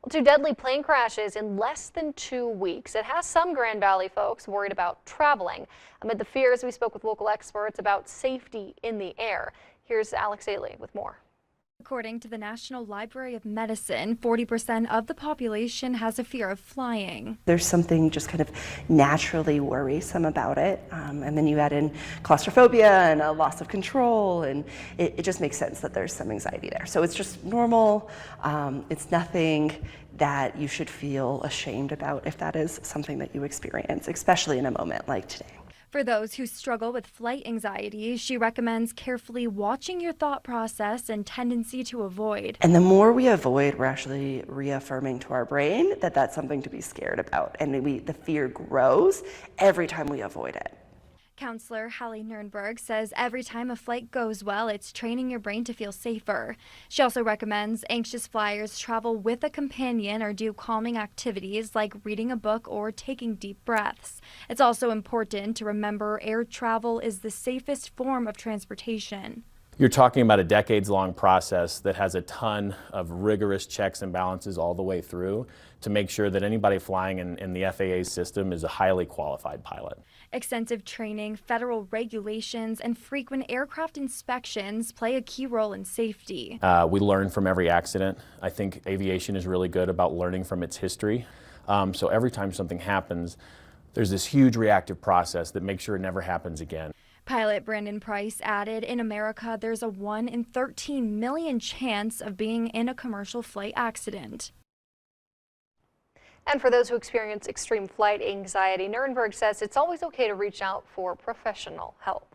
Well, two deadly plane crashes in less than 2 weeks. It has some Grand Valley folks worried about traveling. Amid the fears, we spoke with local experts about safety in the air. Here's Alex Ailey with more. According to the National Library of Medicine, 40% of the population has a fear of flying. There's something just kind of naturally worrisome about it. And then you add in claustrophobia and a loss of control, and it just makes sense that there's some anxiety there. So it's just normal. It's nothing that you should feel ashamed about if that is something that you experience, especially in a moment like today. For those who struggle with flight anxiety, she recommends carefully watching your thought process and tendency to avoid. And the more we avoid, we're actually reaffirming to our brain that that's something to be scared about. And the fear grows every time we avoid it. Counselor Hallie Nurnberg says every time a flight goes well, it's training your brain to feel safer. She also recommends anxious flyers travel with a companion or do calming activities like reading a book or taking deep breaths. It's also important to remember air travel is the safest form of transportation. You're talking about a decades-long process that has a ton of rigorous checks and balances all the way through to make sure that anybody flying in the FAA system is a highly qualified pilot. Extensive training, federal regulations, and frequent aircraft inspections play a key role in safety. We learn from every accident. I think aviation is really good about learning from its history. So every time something happens, there's this huge reactive process that makes sure it never happens again. Pilot Brandon Price added, in America, there's a 1 in 13 million chance of being in a commercial flight accident. And for those who experience extreme flight anxiety, Nurnberg says it's always okay to reach out for professional help.